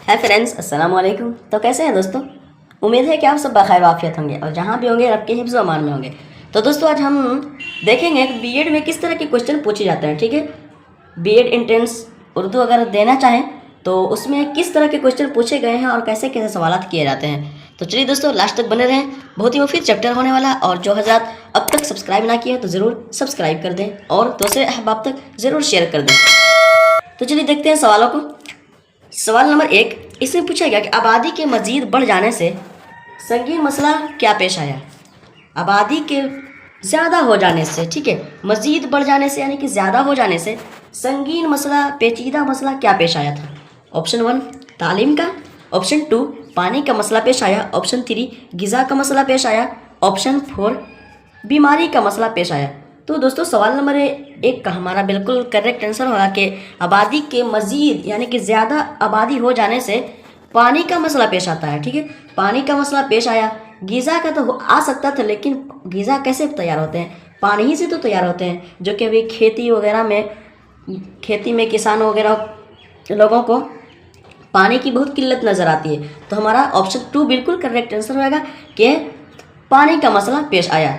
है फ्रेंड्स, अस्सलाम वालेकुम। तो कैसे हैं दोस्तों? उम्मीद है कि आप सब बखैर वाफियत होंगे और जहाँ भी होंगे रब के हिफ्ज़ व अमान में होंगे। तो दोस्तों आज हम देखेंगे कि बीएड में किस तरह के क्वेश्चन पूछे जाते हैं। ठीक है, बीएड एंट्रेंस उर्दू अगर देना चाहें तो उसमें किस तरह के क्वेश्चन पूछे गए हैं और कैसे कैसे सवालात किए जाते हैं। तो चलिए दोस्तों लास्ट तक बने रहें, बहुत ही मुफीद चैप्टर होने वाला। और जो हज़रात अब तक सब्सक्राइब ना किए तो ज़रूर सब्सक्राइब कर दें और दूसरे अहबाब तक ज़रूर शेयर कर दें। तो चलिए देखते हैं सवालों को। सवाल नंबर 1, इसमें पूछा गया कि आबादी के मज़ीद बढ़ जाने से संगीन मसला क्या पेश आया। आबादी के ज़्यादा हो जाने से, ठीक है, मज़ीद बढ़ जाने से यानी कि ज़्यादा हो जाने से संगीन मसला, पेचीदा मसला क्या पेश आया था। ऑप्शन 1 तालीम का, ऑप्शन 2 पानी का मसला पेश आया, ऑप्शन 3 ग़िज़ा का मसला पेश आया, ऑप्शन 4 बीमारी का मसला पेश आया। तो दोस्तों सवाल नंबर 1 का हमारा बिल्कुल करेक्ट आंसर होगा कि आबादी के मज़ीद यानी कि ज़्यादा आबादी हो जाने से पानी का मसला पेश आता है। ठीक है, पानी का मसला पेश आया। ग़िज़ा का तो आ सकता था, लेकिन ग़िज़ा कैसे तैयार होते हैं? पानी ही से तो तैयार होते हैं, जो कि अभी खेती वगैरह में, खेती में किसान वगैरह लोगों को पानी की बहुत किल्लत नज़र आती है। तो हमारा ऑप्शन 2 बिल्कुल करेक्ट आंसर होगा कि पानी का मसला पेश आया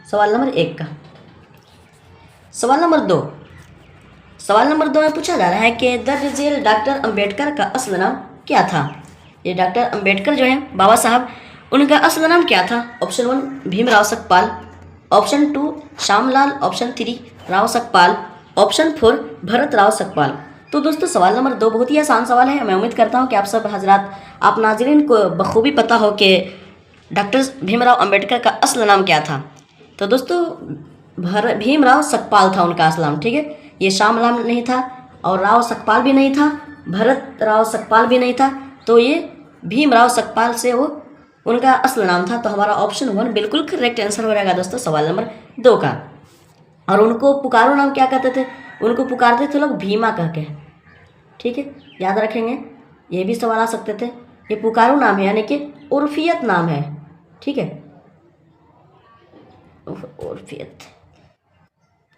सवाल नंबर 1 का। सवाल नंबर 2, सवाल नंबर 2 में पूछा जा रहा है कि दर्ज झेल डॉक्टर अंबेडकर का असल नाम क्या था। ये डॉक्टर अंबेडकर जो हैं बाबा साहब, उनका असल नाम क्या था। Option 1 Bhimrao Sakpal, option 2 Shyamlal, option 3 Rao Sakpal, option 4 Bharat Rao Sakpal. तो दोस्तों सवाल नंबर 2 बहुत ही आसान सवाल है। मैं उम्मीद करता हूँ कि आप सब हजरात, आप नाज़रीन को बखूबी पता हो कि डॉक्टर भीमराव अंबेडकर का असल नाम क्या था। तो दोस्तों भीमराव सकपाल था उनका असल नाम। ठीक है, ये श्यामलाल नहीं था और राव सकपाल भी नहीं था, भरत राव सकपाल भी नहीं था, तो ये भीमराव सकपाल से वो उनका असल नाम था। तो हमारा ऑप्शन 1 बिल्कुल करेक्ट आंसर हो जाएगा दोस्तों सवाल नंबर 2 का। और उनको पुकारो नाम क्या कहते थे? उनको पुकारते थे लोग भीमा कह के। ठीक है, याद रखेंगे, ये भी सवाल आ सकते थे। ये पुकारो नाम है यानी कि उर्फियत नाम है। ठीक है, उर्फियत,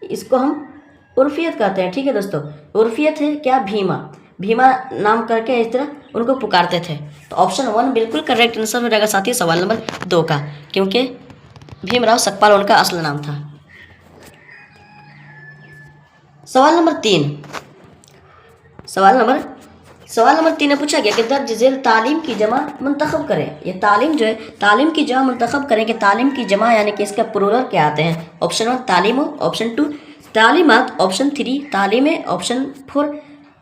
इसको हम उर्फियत कहते हैं। ठीक है दोस्तों, उर्फियत है क्या? भीमा, भीमा नाम करके इस तरह उनको पुकारते थे। तो ऑप्शन 1 बिल्कुल करेक्ट आंसर हो जाएगा साथी सवाल नंबर 2 का, क्योंकि भीमराव सकपाल उनका असल नाम था। सवाल नंबर 3, सवाल नंबर 3 में पूछा गया कि दर्ज झेल तालीम की जमा मुंतखब करें। ये तालीम जो है, तालीम की जमा मुंतखब करें कि तालीम की जमा यानी कि इसका प्लूरल क्या आते हैं। ऑप्शन 1 तालीम, ऑप्शन 2 तालीमात, ऑप्शन 3 तालीमें, ऑप्शन 4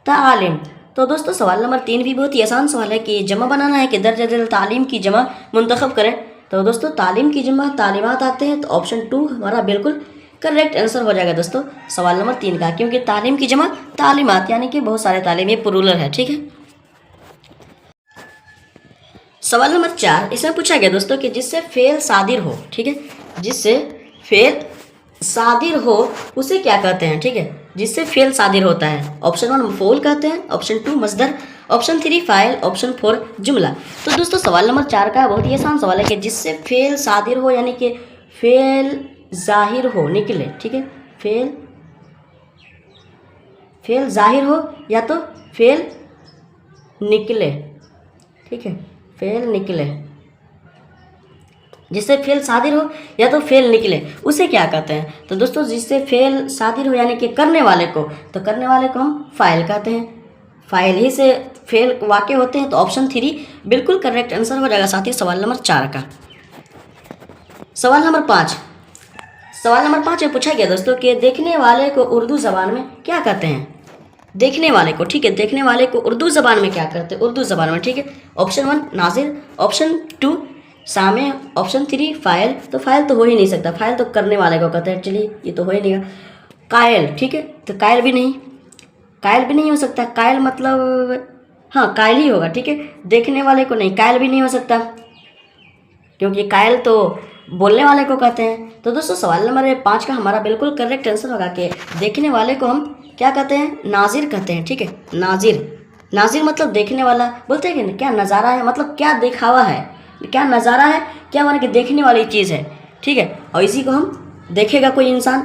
तालीम। तो दोस्तों सवाल नंबर 3 भी बहुत ही आसान सवाल है कि जमा बनाना है कि दर्ज झेल तालीम की जमा मुंतखब करें। तो दोस्तों तालीम की जमा तालीमात आते हैं, तो ऑप्शन 2 हमारा बिल्कुल करेक्ट आंसर हो जाएगा दोस्तों सवाल नंबर 3 का, क्योंकि तालीम की जमा तालीमात यानी कि बहुत सारे तालीम, ये प्लूरल है। ठीक है, सवाल नंबर 4, इसमें पूछा गया दोस्तों कि जिससे फेल सादिर हो। ठीक है, जिससे फेल सादिर हो उसे क्या कहते हैं। ठीक है, जिससे फेल सादिर होता है। ऑप्शन 1 मफऊल कहते हैं, ऑप्शन 2 मस्दर, ऑप्शन 3 फ़ाइल, ऑप्शन 4 जुमला। तो दोस्तों सवाल नंबर 4 का बहुत ही आसान सवाल है कि जिससे फेल सादिर हो यानी कि फेल ज़ाहिर हो, निकले। ठीक है, फेल ज़ाहिर हो या तो फेल निकले। ठीक है, फेल निकले, जिससे फेल सादिर हो या तो फेल निकले उसे क्या कहते हैं। तो दोस्तों जिससे फेल सादिर हो यानी कि करने वाले को, तो करने वाले को हम फ़ाइल कहते हैं। फ़ाइल ही से फेल वाक़े होते हैं। तो ऑप्शन 3 बिल्कुल करेक्ट आंसर हो जाएगा साथी सवाल नंबर 4 का। सवाल नंबर 5, सवाल नंबर 5 में पूछा गया दोस्तों कि देखने वाले को उर्दू ज़बान में क्या कहते हैं। देखने वाले को, ठीक है, देखने वाले को उर्दू ज़बान में क्या कहते हैं? उर्दू ज़बान में। ठीक है, ऑप्शन 1 नाजिर, ऑप्शन 2 सामे, ऑप्शन 3 फ़ाइल। तो फ़ाइल तो हो ही नहीं सकता, फ़ाइल तो करने वाले को कहते हैं। चलिए ये तो हो ही नहीं। कायल, ठीक है, तो कायल भी नहीं, कायल भी नहीं हो सकता। कायल मतलब हाँ कायल ही होगा। ठीक है, देखने वाले को नहीं, कायल भी नहीं हो सकता, क्योंकि कायल तो बोलने वाले को कहते हैं। तो दोस्तों सवाल नंबर 5 का हमारा बिल्कुल करेक्ट आंसर होगा कि देखने वाले को हम क्या कहते हैं? नाजिर कहते हैं। ठीक है, नाजिर, नाजिर मतलब देखने वाला। बोलते हैं कि क्या नज़ारा है, मतलब क्या दिखावा है, क्या नज़ारा है, क्या माने कि देखने वाली चीज़ है। ठीक है, और इसी को हम देखेगा कोई इंसान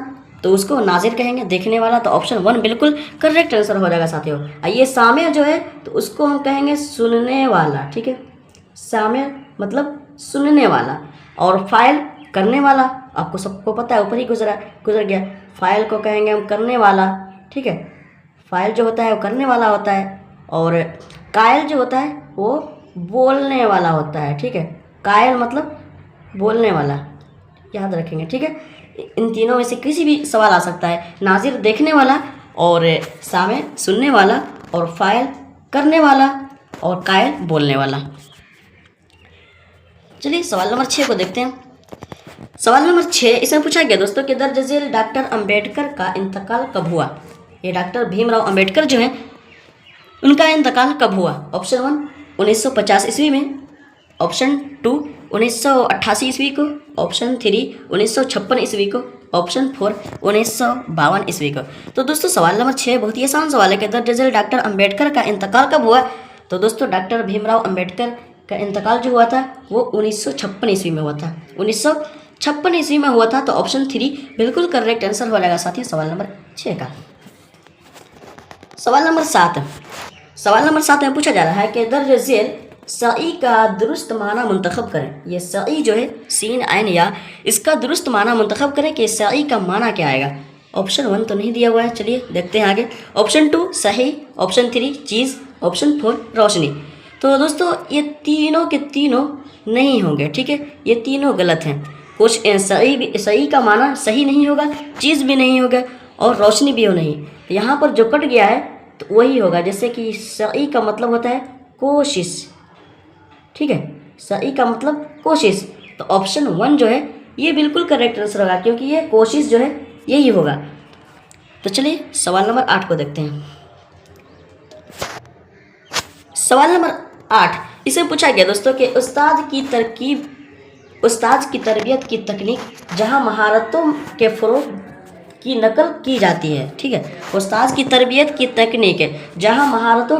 तो उसको नाजिर कहेंगे, देखने वाला। तो ऑप्शन 1 बिल्कुल करेक्ट आंसर हो जाएगा साथियों। ये साम्य जो है तो उसको हम कहेंगे सुनने वाला, ठीक है। साम्य मतलब सुनने वाला। और फाइल करने वाला, आपको सबको पता है, ऊपर ही गुजर गया। फाइल को कहेंगे हम करने वाला, ठीक है। फाइल जो होता है वो करने वाला होता है। और कायल जो होता है वो बोलने वाला होता है, ठीक है। कायल मतलब बोलने वाला, याद रखेंगे, ठीक है। इन तीनों में से किसी भी सवाल आ सकता है। नाजिर देखने वाला, और सामे सुनने वाला, और फाइल करने वाला, और कायल बोलने वाला। चलिए सवाल नंबर 6 को देखते हैं। सवाल नंबर 6 इसमें पूछा गया दोस्तों कि दर्ज झेल डॉक्टर अंबेडकर का इंतकाल कब हुआ। ये डॉक्टर भीमराव अंबेडकर जो हैं उनका इंतकाल कब हुआ। ऑप्शन 1 1950 ईस्वी में, ऑप्शन 2 1988 ईस्वी को, ऑप्शन 3 1956 ईस्वी को, ऑप्शन 4 1952 ईस्वी को। तो दोस्तों सवाल नंबर 6 बहुत ही आसान सवाल है कि दर्ज झेल डॉक्टर अंबेडकर का इंतकाल कब हुआ। तो दोस्तों डॉक्टर भीमराव अंबेडकर का इंतकाल जो हुआ था वो 1956 ईस्वी में हुआ था। 1956 ईस्वी में हुआ था। तो ऑप्शन 3 बिल्कुल करेक्ट आंसर हो जाएगा साथियों सवाल नंबर 6 का। सवाल नंबर 7। सवाल नंबर 7 में पूछा जा रहा है कि दर्ज झेल सई का दुरुस्त माना मुंतखब करें। ये सई जो है सीन आइन या, इसका दुरुस्त माना मुंतखब करें कि सई का माना क्या आएगा। ऑप्शन 1 तो नहीं दिया हुआ है, चलिए देखते हैं आगे। ऑप्शन 2 सही, ऑप्शन 3 चीज़, ऑप्शन 4 रोशनी। तो दोस्तों ये तीनों के तीनों नहीं होंगे, ठीक है। ये तीनों गलत हैं। कुछ सही का माना सही नहीं होगा, चीज़ भी नहीं होगा, और रोशनी भी हो नहीं। यहाँ पर जो कट गया है तो वही होगा। जैसे कि सही का मतलब होता है कोशिश, ठीक है। सही का मतलब कोशिश। तो ऑप्शन 1 जो है ये बिल्कुल करेक्ट आंसर होगा, क्योंकि ये कोशिश जो है यही होगा। तो चलिए सवाल नंबर 8 को देखते हैं। सवाल नंबर 8 इसे पूछा गया दोस्तों कि उस्ताद की तरबियत की तकनीक जहां महारतों के फ़रोग़ की नकल की जाती है, ठीक है। उस्ताद की तरबियत की तकनीक है जहां महारतों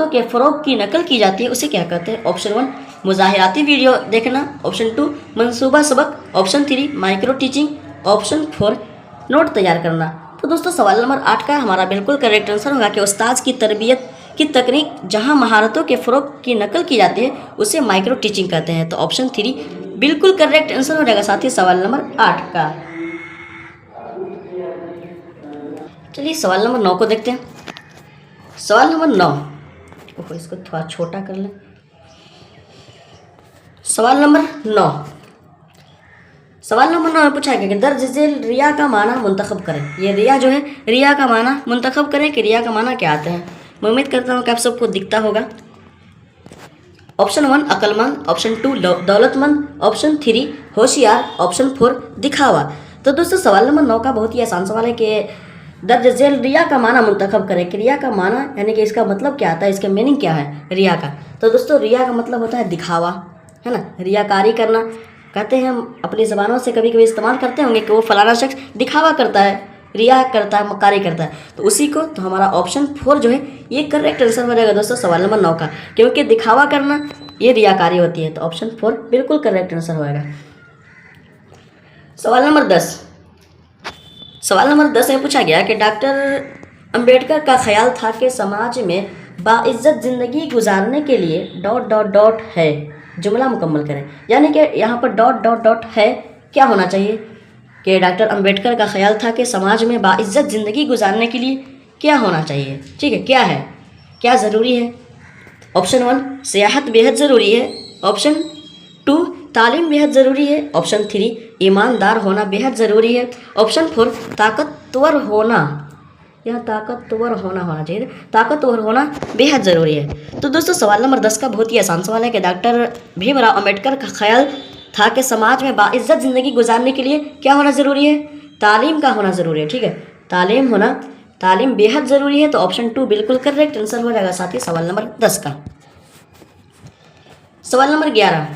के फ़रोग़ की नकल की जाती है, उसे क्या कहते हैं। ऑप्शन 1 मुज़ाहिराती वीडियो देखना, ऑप्शन 2 मंसूबा सबक, option 3 micro teaching, option 4 note तैयार करना। तो दोस्तों सवाल नंबर 8 का हमारा बिल्कुल करेक्ट आंसर होगा कि उस्ताद की तरबियत की तकनीक जहां महारतों के फ़रोग़ की नकल की जाती है उसे माइक्रो टीचिंग कहते हैं। तो ऑप्शन 3 बिल्कुल करेक्ट आंसर हो जाएगा साथ ही सवाल नंबर 8 का। चलिए सवाल नंबर 9 को देखते हैं। सवाल नंबर 9, इसको थोड़ा छोटा कर लें। सवाल नंबर 9 में पूछा गया कि दर्ज झेल रिया का माना मुंतखब करें। ये रिया जो है, रिया का माना मुंतखब करें कि रिया का माना क्या आता है। मैं उम्मीद करता हूँ कि आप सबको दिखता होगा। ऑप्शन 1 अक्लमंद, ऑप्शन 2 दौलतमंद, ऑप्शन 3 होशियार, ऑप्शन 4 दिखावा। तो दोस्तों सवाल नंबर 9 का बहुत ही आसान सवाल है कि दर्ज झेल रिया का माना मुंतखब करें। रिया का माना यानी कि इसका मतलब क्या आता है, इसका मीनिंग क्या है रिया का। तो दोस्तों रिया का मतलब होता है दिखावा, है ना, रियाकारी करना। कहते हैं हम अपनी ज़बानों से कभी कभी इस्तेमाल करते होंगे कि वो फलाना शख्स दिखावा करता है, रिया करता है, मक्कारी करता है। तो उसी को, तो हमारा ऑप्शन 4 जो है ये करेक्ट आंसर हो जाएगा दोस्तों सवाल नंबर 9 का, क्योंकि दिखावा करना ये रियाकारी होती है। तो ऑप्शन 4 बिल्कुल करेक्ट आंसर होएगा। सवाल नंबर 10। सवाल नंबर 10 में पूछा गया कि डॉक्टर अंबेडकर का ख्याल था कि समाज में बाइज्जत ज़िंदगी गुजारने के लिए ... है। जुमला मुकम्मल करें। यानी कि यहाँ पर ... है क्या होना चाहिए कि डॉक्टर अंबेडकर का ख्याल था कि समाज में बाइज्जत ज़िंदगी गुजारने के लिए क्या होना चाहिए, ठीक है, क्या है, क्या ज़रूरी है। ऑप्शन 1 सियाहत बेहद ज़रूरी है, ऑप्शन 2 तालीम बेहद ज़रूरी है, ऑप्शन 3 ईमानदार होना बेहद ज़रूरी है, ऑप्शन 4 ताकतवर होना या ताकतवर होना चाहिए, ताकतवर होना बेहद ज़रूरी है। तो दोस्तों सवाल नंबर 10 का बहुत ही आसान सवाल है कि डॉक्टर भीमराव अंबेडकर का ख्याल था कि समाज में बाइज्जत ज़िंदगी गुजारने के लिए क्या होना ज़रूरी है, तालीम का होना ज़रूरी है, ठीक है, तालीम बेहद ज़रूरी है। तो ऑप्शन 2 बिल्कुल करेक्ट आंसर हो जाएगा साथ ही सवाल नंबर 10 का। सवाल नंबर 11।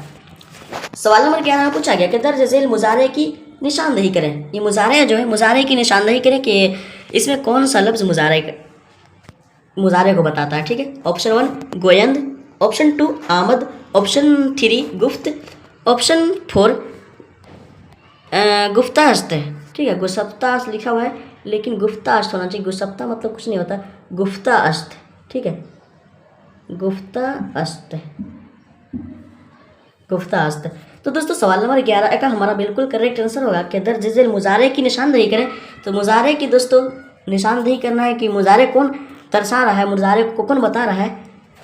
सवाल नंबर 11 में पूछा गया कि दर्ज झेल मुजारे की निशानदही करें। ये मुजारे जो है, मुजारे की निशानदही करें कि इसमें कौन सा लफ्ज़ मुजारे को बताता है, ठीक है। ऑप्शन 1 गोयंद, ऑप्शन 2 आमद, ऑप्शन 3 गुफ्त, ऑप्शन 4 गुफ्ता हस्त है, ठीक है, गुसफ्ताश्त लिखा हुआ है लेकिन गुफ्ताश्त होना चाहिए। गुसफ्ता मतलब कुछ नहीं होता, गुफ्ताश्त, ठीक है, गुफ्ताश्त, गुफ्ताश्त। तो दोस्तों सवाल नंबर 11 का हमारा बिल्कुल करेक्ट आंसर होगा कि दर ज़ेल मुजारे की निशानदेही करें। तो मुजारे की दोस्तों निशानदेही करना है कि मुजारे कौन दर्शा रहा है, मुजारे को कौन बता रहा है।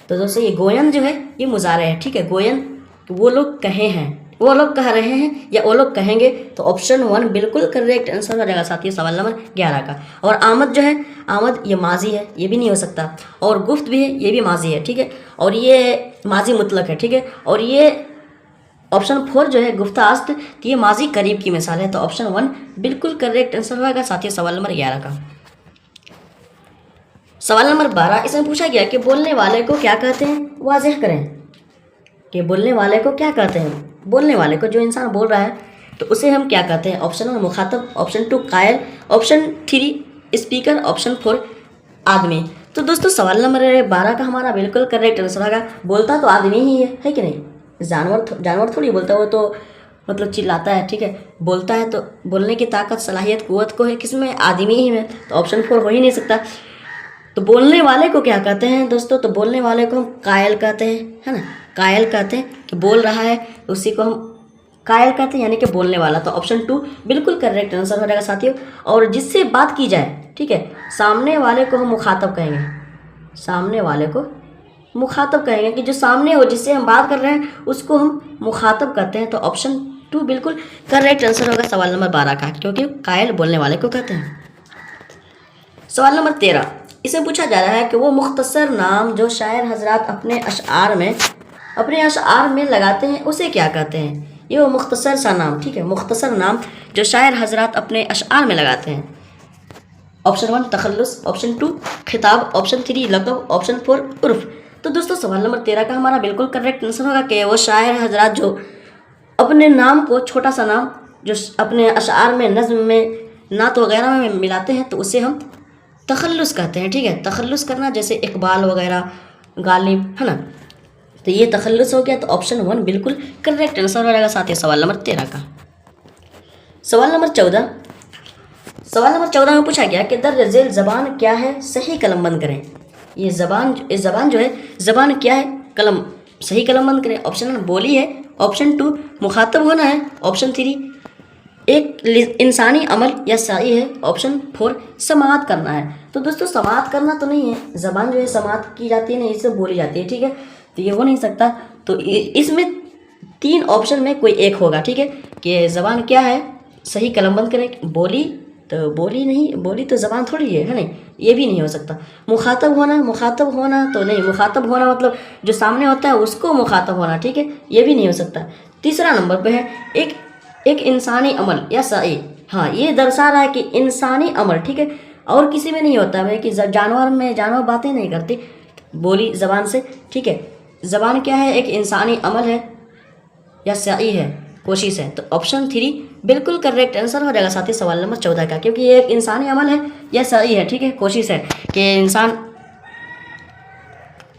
तो दोस्तों ये गोयन जो है ये मुजारे है, ठीक है, गोयन वो लोग कहे हैं, वो लोग कह रहे हैं या वो लोग कहेंगे। तो ऑप्शन 1 बिल्कुल करेक्ट आंसर हो जाएगा साथी सवाल नंबर 11 का। और आमद जो है, आमद ये माजी है, ये भी नहीं हो सकता। और गुफ्त भी है, ये भी माजी है, ठीक है, और ये माजी मुतलक है, ठीक है। और ये ऑप्शन 4 जो है गुफ्ताश्त, तो ये माजी करीब की मिसाल है। तो ऑप्शन 1 बिल्कुल करेक्ट आंसर होगा साथी सवाल नंबर 11 का। सवाल नंबर 12 इसमें पूछा गया कि बोलने वाले को क्या कहते हैं, वाज़ेह करें कि बोलने वाले को क्या कहते हैं। बोलने वाले को, जो इंसान बोल रहा है, तो उसे हम क्या कहते हैं। ऑप्शन 1 मुखातब, ऑप्शन 2 कायल, ऑप्शन 3 स्पीकर, ऑप्शन 4 आदमी। तो दोस्तों सवाल नंबर 12 का हमारा बिल्कुल करेक्ट आंसर होगा, बोलता तो आदमी ही है कि नहीं, जानवर थोड़ी बोलता है, वो तो मतलब चिल्लाता है, ठीक है, बोलता है तो बोलने की ताकत, सलाहियत, कुव्वत को है किसमें, आदमी ही में। तो ऑप्शन 4 हो ही नहीं सकता। तो बोलने वाले को क्या कहते हैं दोस्तों, तो बोलने वाले को हम कायल कहते हैं, है ना, कायल कहते हैं कि बोल रहा है, उसी को हम कायल कहते हैं, यानी कि बोलने वाला। तो ऑप्शन 2 बिल्कुल करेक्ट आंसर हो जाएगा साथियों। और जिससे बात की जाए, ठीक है, सामने वाले को हम मुखातब कहेंगे, सामने वाले को मुखातब कहेंगे कि जो सामने हो, जिससे हम बात कर रहे हैं, उसको हम मुखातब कहते हैं। तो ऑप्शन 2 बिल्कुल करेक्ट आंसर होगा सवाल नंबर 12 का, क्योंकि कायल बोलने वाले को कहते हैं। सवाल नंबर 13 इसे पूछा जा रहा है कि वो मुख्तसर नाम जो शायर हजरात अपने अशआर में लगाते हैं उसे क्या कहते हैं। ये वो मुख्तसर सा नाम, ठीक है, मुख्तसर नाम जो शायर हजरात अपने अशआर में लगाते हैं। ऑप्शन 1 तखल्लुस, ऑप्शन 2 खिताब, ऑप्शन 3 लक़ब, ऑप्शन 4 उर्फ। तो दोस्तों सवाल नंबर 13 का हमारा बिल्कुल करेक्ट आंसर होगा कि वो शायर हजरात जो अपने नाम को, छोटा सा नाम जो अपने अशआर में, नज़्म में, नात वगैरह में मिलाते हैं, तो उसे हम तखल्लुस कहते हैं, ठीक है। तखल्लुस करना जैसे इकबाल वगैरह, गालिब, है ना, तो ये तखल्लुस हो गया। तो ऑप्शन 1 बिल्कुल करेक्ट आंसर हो जाएगा साथ ही सवाल नंबर 13 का। सवाल नंबर 14 में पूछा गया कि दर ज़ेल ज़बान क्या है, सही कलम बंद करें। ये ज़बान जो है, ज़बान क्या है, कलम, सही कलम बंद करें। ऑप्शन 1 बोली है, ऑप्शन 2 मुखातब होना है, ऑप्शन 3 एक इंसानी अमल या साई है, ऑप्शन 4 समाअत करना है। तो दोस्तों समाअत करना तो नहीं है, ज़बान जो है समाअत की जाती है, नहीं इससे बोली जाती है, ठीक है, तो ये हो नहीं सकता। तो इसमें 3 ऑप्शन में कोई एक होगा, ठीक है, कि ज़बान क्या है, सही कलमबंद करें। बोली तो बोली नहीं, बोली तो ज़बान थोड़ी है नहीं, ये भी नहीं हो सकता। मुखातब होना तो नहीं, मुखातब होना मतलब जो सामने होता है उसको मुखातब होना, ठीक है, ये भी नहीं हो सकता। तीसरा नंबर पे है एक इंसानी अमल या साई, हाँ, ये दर्शा रहा है कि इंसानी अमल, ठीक है, और किसी में नहीं होता है कि जानवर बातें नहीं करती बोली ज़बान से, ठीक है। ज़बान क्या है, एक इंसानी अमल है या साई है, कोशिश है। तो ऑप्शन 3 बिल्कुल करेक्ट आंसर हो जाएगा साथी सवाल नंबर 14 का, क्योंकि ये एक इंसानी अमल है या साई है, ठीक है, कोशिश है कि इंसान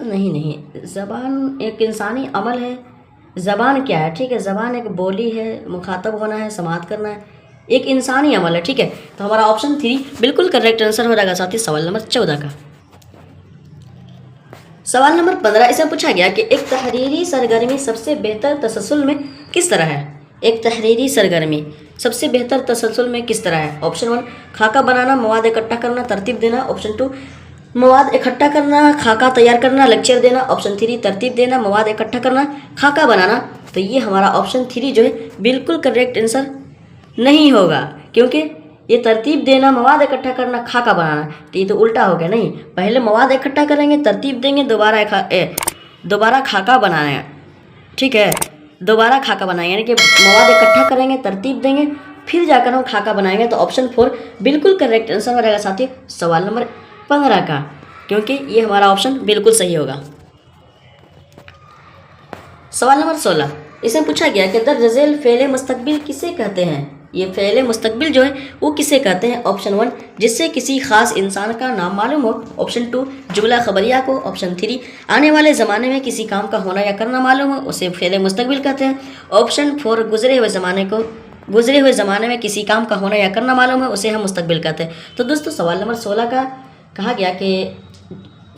नहीं, ज़बान एक इंसानी अमल है। ज़बान क्या है, ठीक है, ज़बान एक बोली है, मुखातब होना है, समाअत करना है, एक इंसानी अमल है, ठीक है। तो हमारा ऑप्शन 3 बिल्कुल करेक्ट आंसर हो जाएगा साथी सवाल नंबर 14 का। सवाल नंबर 15 इसमें पूछा गया कि एक तहरीरी सरगर्मी सबसे बेहतर तसलसल में किस तरह है। एक तहरीरी सरगर्मी सबसे बेहतर तसलसल में किस तरह है। ऑप्शन 1 खाका बनाना, मवाद इकट्ठा करना, तरतीब देना, ऑप्शन 2 मवाद इकट्ठा करना, खाका तैयार करना, लेक्चर देना, ऑप्शन 3 तरतीब देना, मवाद इकट्ठा करना, खाका बनाना। तो ये हमारा ऑप्शन 3 जो है बिल्कुल करेक्ट आंसर नहीं होगा, क्योंकि ये तरतीब देना, मवाद इकट्ठा करना, खाका बनाना, तो ये तो उल्टा हो गया। नहीं, पहले मवाद इकट्ठा करेंगे, तरतीब देंगे, दोबारा खाका बनाना है, ठीक है, दोबारा खाका बनाएंगे, यानी कि मवाद इकट्ठा करेंगे, तरतीब देंगे, फिर जाकर हम खाका बनाएंगे। तो ऑप्शन 4 बिल्कुल करेक्ट आंसर हो जाएगा साथी सवाल नंबर 15 का, क्योंकि ये हमारा ऑप्शन बिल्कुल सही होगा। सवाल नंबर 16 इसमें पूछा गया कि दर ज़ेल फ़ेल मुस्तक़बिल किसे कहते हैं। ये फ़ेल मुस्तक़बिल जो है वो किसे कहते हैं। ऑप्शन 1 जिससे किसी ख़ास इंसान का नाम मालूम हो, ऑप्शन 2 जुमला खबरिया को, ऑप्शन 3 आने वाले ज़माने में किसी काम का होना या करना मालूम हो, उसे फ़ेल मुस्तक़बिल कहते हैं, ऑप्शन 4 गुज़रे हुए ज़माने को गुजरे हुए ज़माने में किसी काम का होना या करना मालूम है उसे हम मुस्तकबिल कहते हैं। तो दोस्तों सवाल नंबर 16 का कहा गया कि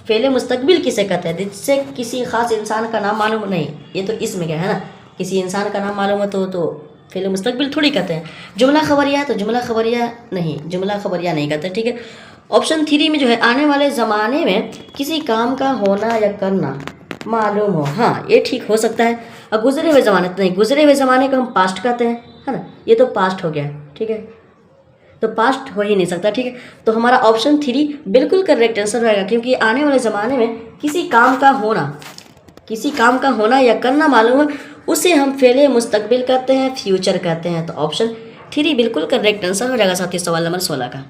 फ़ेल मुस्तकबिल किसे कहते हैं, जिससे किसी ख़ास इंसान का नाम मालूम नहीं। ये तो इसमें क्या है ना, किसी इंसान का नाम मालूम है तो फ़ेल मुस्तकबिल थोड़ी कहते हैं। जुमला खबरिया है तो जुमला खबरिया नहीं, जुमला खबरिया नहीं कहते, ठीक है। ऑप्शन 3 में जो है आने वाले ज़माने में किसी काम का होना या करना मालूम हो, हाँ ये ठीक हो सकता है। और गुजरे हुए ज़माने तो नहीं, गुजरे हुए ज़माने को हम पास्ट कहते हैं, है ना, ये तो पास्ट हो गया, ठीक है, तो पास्ट हो ही नहीं सकता, ठीक है। तो हमारा ऑप्शन 3 बिल्कुल करेक्ट आंसर रहेगा, क्योंकि आने वाले ज़माने में किसी काम का होना या करना मालूम है उसे हम फ़ेल मुस्तकबिल कहते हैं, फ्यूचर कहते हैं। तो ऑप्शन 3 बिल्कुल करेक्ट आंसर हो जाएगा साथियों सवाल नंबर 16 का।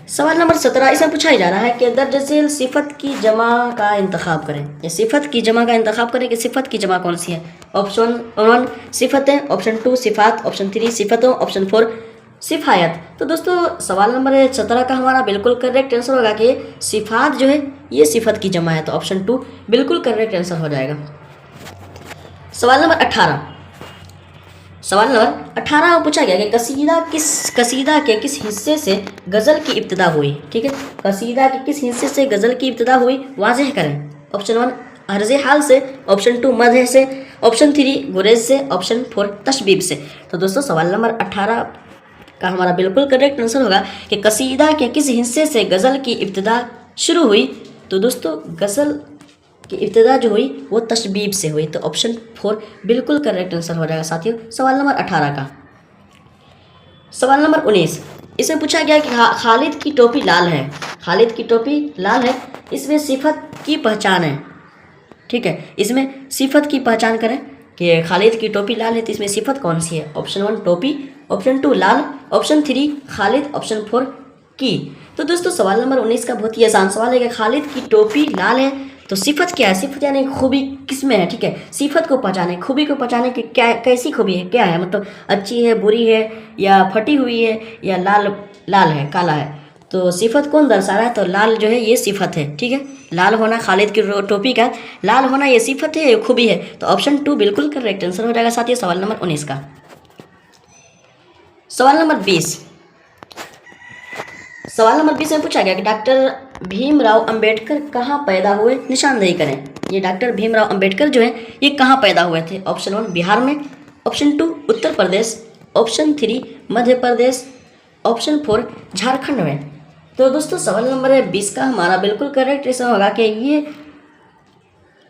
सवाल नंबर 17 इसमें पूछा जा रहा है कि दर्ज झेल सिफत की जमा का इंतखाब करें। ये सिफत की जमा का इंतखाब करें कि सिफत की जमा कौन सी है। ऑप्शन 1 सिफतें, ऑप्शन 2 सिफात, ऑप्शन 3 सिफतों, ऑप्शन 4 सिफायत। तो दोस्तों सवाल नंबर 17 का हमारा बिल्कुल करेक्ट आंसर होगा कि सिफात जो है ये सिफत की जमा है, तो ऑप्शन 2 बिल्कुल करेक्ट आंसर हो जाएगा। सवाल नंबर 18 में पूछा गया कि कसीदा के किस हिस्से से गज़ल की इब्तिदा हुई, ठीक है। कसीदा के किस हिस्से से गज़ल की इब्तिदा हुई वाज़ेह करें। ऑप्शन 1 अर्ज़ हाल से, ऑप्शन 2 मदह से, ऑप्शन 3 गुरेज से, ऑप्शन 4 तशबीब से। तो दोस्तों सवाल नंबर 18 का हमारा बिल्कुल करेक्ट आंसर होगा कि कसीदा के किस हिस्से से गज़ल की इब्तिदा शुरू हुई। तो दोस्तों गज़ल की इब्तिदा जो हुई वो तशबीब से हुई, तो ऑप्शन 4 बिल्कुल करेक्ट आंसर हो जाएगा साथियों सवाल नंबर 18 का। सवाल नंबर 19 इसमें पूछा गया कि खालिद की टोपी लाल है, खालिद की टोपी लाल है, इसमें सिफत की पहचान है, ठीक है। इसमें सिफत की पहचान करें कि खालिद की टोपी लाल है तो इसमें सिफत कौन सी है। ऑप्शन 1 टोपी, ऑप्शन 2 लाल, ऑप्शन 3 खालिद, ऑप्शन 4 की। तो दोस्तों सवाल नंबर 19 का बहुत ही आसान सवाल है कि खालिद की टोपी लाल है तो सिफत क्या है। सिफत यानी खूबी किस में है, ठीक है। सिफत को पहचाने, खूबी को पहचाने कि क्या कैसी खूबी है, क्या है, मतलब अच्छी है, बुरी है, या फटी हुई है, या लाल है, काला है। तो सिफत कौन दर्शा रहा है, तो लाल जो है ये सिफत है, ठीक है। लाल होना खालिद की टोपी का लाल होना ये सिफत है, ये खूबी है। तो ऑप्शन 2 बिल्कुल करेक्ट आंसर हो जाएगा साथियों सवाल नंबर 19 का। सवाल नंबर 20 में पूछा गया कि डॉक्टर भीमराव अंबेडकर कहाँ पैदा हुए, निशानदेही करें। ये डॉक्टर भीमराव अंबेडकर जो है ये कहाँ पैदा हुए थे। ऑप्शन 1 बिहार में, option 2 Uttar Pradesh, option 3 Madhya Pradesh, option 4 Jharkhand में। तो दोस्तों सवाल नंबर 20 का हमारा बिल्कुल करेक्ट आंसर होगा कि ये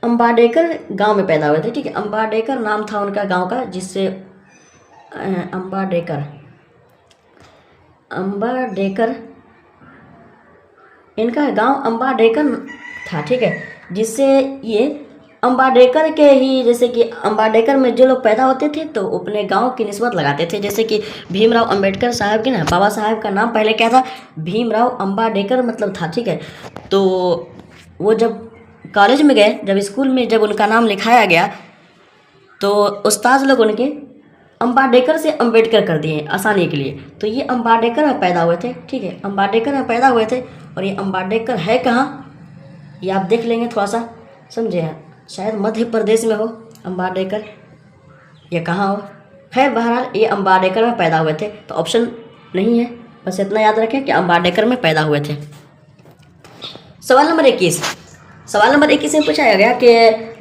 अंबाडेकर गांव में पैदा हुए थे, ठीक है। अंबाडेकर नाम था उनका गांव का, जिससे अंबाडेकर इनका गांव अंबाडेकर था, ठीक है। जिससे ये अंबाडेकर के ही, जैसे कि अंबाडेकर में जो लोग पैदा होते थे तो अपने गांव की निस्बत लगाते थे। जैसे कि भीमराव अंबेडकर साहब के ना बाबा साहब का नाम पहले क्या था, भीमराव अंबाडेकर मतलब था, ठीक है। तो वो जब कॉलेज में गए, जब स्कूल में जब उनका नाम लिखाया गया तो उस्ताद लोग उनके अंबाडेकर से अंबेडकर कर दिए आसानी के लिए। तो ये अंबाडेकर में पैदा हुए थे, ठीक है, अंबाडेकर में पैदा हुए थे। और ये अंबाडेकर है कहाँ ये आप देख लेंगे, थोड़ा सा समझे, शायद मध्य प्रदेश में हो अंबाडेकर, ये कहाँ हो। खैर बहरहाल ये अंबाडेकर में पैदा हुए थे, तो ऑप्शन नहीं है, बस इतना याद रखें कि अंबाडेकर में पैदा हुए थे। सवाल नंबर 21 में पूछा गया कि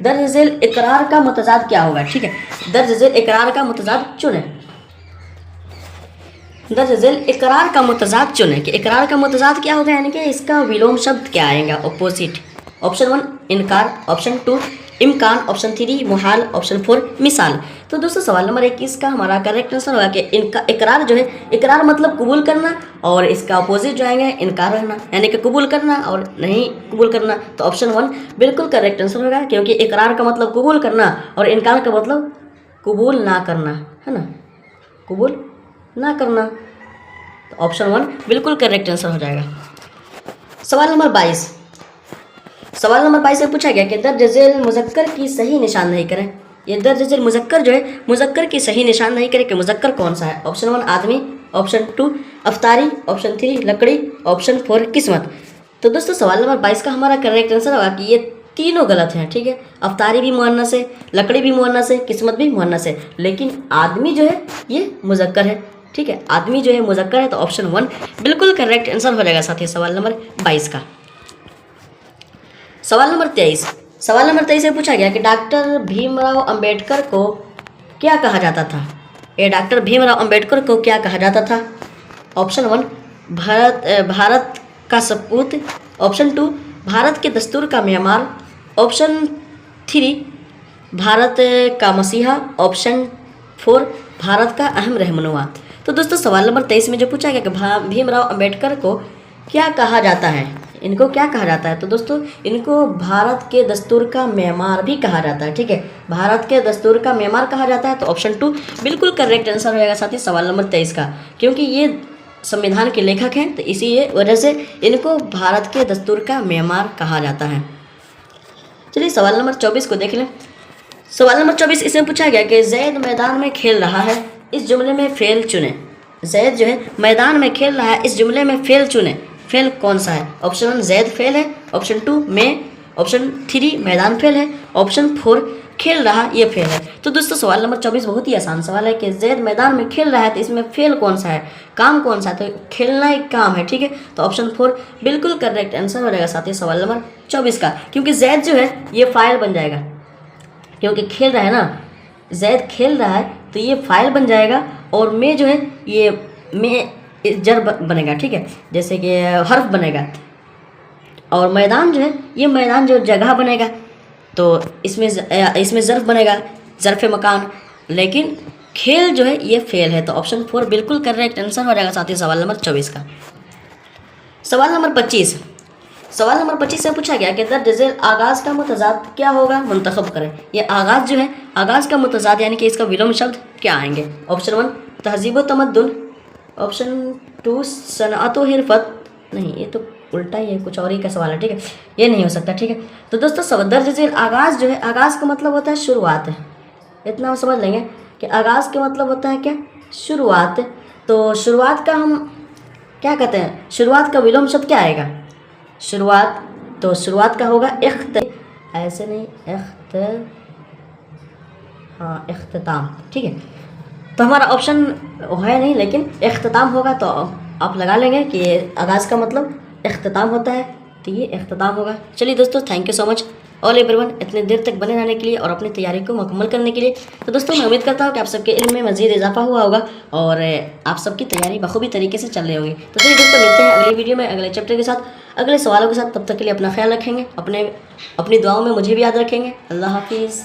दर्ज झेल इकरार का मुतजाद क्या होगा, ठीक है। दर्ज झेल इकरार का मुतजाद चुनें। दर्ज झेल इकरार का मुतजाद चुनें कि इकरार का मुतजाद क्या होगा, यानी कि इसका विलोम शब्द क्या आएगा, अपोजिट। ऑप्शन 1 इनकार, ऑप्शन 2 इम्कान, ऑप्शन 3 मुहाल, ऑप्शन 4 मिसाल। तो दोस्तों सवाल नंबर 21 का हमारा करेक्ट आंसर होगा कि इनका इकरार जो है, इकरार मतलब कबूल करना, और इसका अपोजिट जो आएंगे इनकार रहना, यानी कि कबूल करना और नहीं कबूल करना। तो ऑप्शन 1 बिल्कुल करेक्ट आंसर होगा, क्योंकि इकरार का मतलब कबूल करना और इनकार का मतलब कबूल ना करना, है ना, कबूल ना करना। तो ऑप्शन 1 बिल्कुल करेक्ट आंसर हो जाएगा। सवाल नंबर 22 से पूछा गया कि दर्ज झेल मुज़क्कर की सही निशानदेही करें। ये दर्ज झेल मुज़क्कर जो है, मुज़क्कर की सही निशानदेही करें कि मुज़क्कर कौन सा है। ऑप्शन 1 आदमी, ऑप्शन 2 अफ्तारी, ऑप्शन 3 लकड़ी, ऑप्शन 4 किस्मत। तो दोस्तों सवाल नंबर 22 का हमारा करेक्ट आंसर होगा कि ये तीनों गलत हैं, ठीक है। अफ्तारी भी मुअन्नस है, लकड़ी भी मुअन्नस है, किस्मत भी मुअन्नस है, लेकिन आदमी जो है ये मुज़क्कर है, ठीक है। आदमी जो है मुज़क्कर है, तो ऑप्शन 1 बिल्कुल करेक्ट आंसर हो जाएगा साथी सवाल नंबर 22 का। सवाल नंबर 23, सवाल नंबर 23 में पूछा गया कि डॉक्टर भीमराव अंबेडकर को क्या कहा जाता था। ये डॉक्टर भीमराव अंबेडकर को क्या कहा जाता था। ऑप्शन 1 भारत का सपूत, ऑप्शन 2 भारत के दस्तूर का मेहमान, ऑप्शन 3 भारत का मसीहा, ऑप्शन 4 भारत का अहम रहनुमा। तो दोस्तों सवाल नंबर 23 में जो पूछा गया कि भीमराव अंबेडकर को क्या कहा जाता है, इनको क्या कहा जाता है, तो दोस्तों इनको भारत के दस्तूर का मेमार भी कहा जाता है, ठीक है। भारत के दस्तूर का मेमार कहा जाता है, तो ऑप्शन 2 बिल्कुल करेक्ट आंसर हो जाएगा साथी सवाल नंबर 23 का, क्योंकि ये संविधान के लेखक हैं, तो इसी वजह से इनको भारत के दस्तूर का मेमार कहा जाता है। चलिए सवाल नंबर 24 को देख लें। सवाल नंबर 24 इसमें पूछा गया कि जैद मैदान में खेल रहा है, इस जुमले में फेल चुने। जैद जो है मैदान में खेल रहा है, इस जुमले में फेल चुने। फेल कौन सा है। ऑप्शन 1 जैद फेल है, ऑप्शन 2 में, ऑप्शन 3 मैदान फेल है, ऑप्शन 4 खेल रहा ये फेल है। तो दोस्तों सवाल नंबर 24 बहुत ही आसान सवाल है कि जैद मैदान में खेल रहा है, तो इसमें फेल कौन सा है, काम कौन सा है, तो खेलना एक काम है, ठीक है। तो ऑप्शन 4 बिल्कुल करेक्ट आंसर हो जाएगा साथी सवाल नंबर 24 का, क्योंकि जैद जो है ये फाइल बन जाएगा, क्योंकि खेल रहा है ना, जैद खेल रहा है तो ये फाइल बन जाएगा, और मैं जो है ये में जर बनेगा, ठीक है, जैसे कि हर्फ बनेगा, और मैदान जो है ये मैदान जो जगह बनेगा, तो इसमें ज़र्फ बनेगा, ज़र्फ़ मकान, लेकिन खेल जो है ये फेल है। तो ऑप्शन 4 बिल्कुल करेक्ट आंसर हो जाएगा साथी सवाल नंबर 24 का। सवाल नंबर 25, सवाल नंबर 25 से पूछा गया कि दर्ज झेल आगाज़ का मुतज़ाद क्या होगा, मुंतखब करें। ये आगाज़ जो है, आगाज़ का मुतज़ाद यानी कि इसका विलोम शब्द क्या आएंगे। ऑप्शन 1 तहज़ीब व तमद्दुन, ऑप्शन 2 सनअत व हिरफत, नहीं ये तो उल्टा ही है, कुछ और ही का सवाल है, ठीक है, ये नहीं हो सकता, ठीक है। तो दोस्तों दर्ज झेल आगाज़ जो है, आगाज़ का मतलब होता है शुरुआत है, इतना हम समझ लेंगे कि आगाज़ का मतलब होता है क्या, शुरुआत। तो शुरुआत का हम क्या कहते हैं, शुरुआत का विलोम शब्द क्या आएगा, शुरुआत, तो शुरुआत का होगा ऐसे नहीं इख्तिताम, ठीक है। तो हमारा ऑप्शन है नहीं, लेकिन इख्तिताम होगा, तो आप लगा लेंगे कि आगाज़ का मतलब इख्तिताम होता है, तो ये इख्तिताम होगा। चलिए दोस्तों thank you so much all everyone इतने देर तक बने रहने के लिए और अपनी तैयारी को मुकम्मल करने के लिए। तो दोस्तों मैं उम्मीद करता हूँ कि आप सबके इल्म में मज़ीद इजाफा हुआ होगा और आप सबकी तैयारी बखूबी तरीके से चल रही होगी। तो चलिए दोस्तों मिलते हैं अगली वीडियो में अगले चैप्टर के साथ, अगले सवालों के साथ। तब तक के लिए अपना ख्याल रखेंगे, अपनी दुआओं में मुझे भी याद रखेंगे। अल्लाह हाफिज़।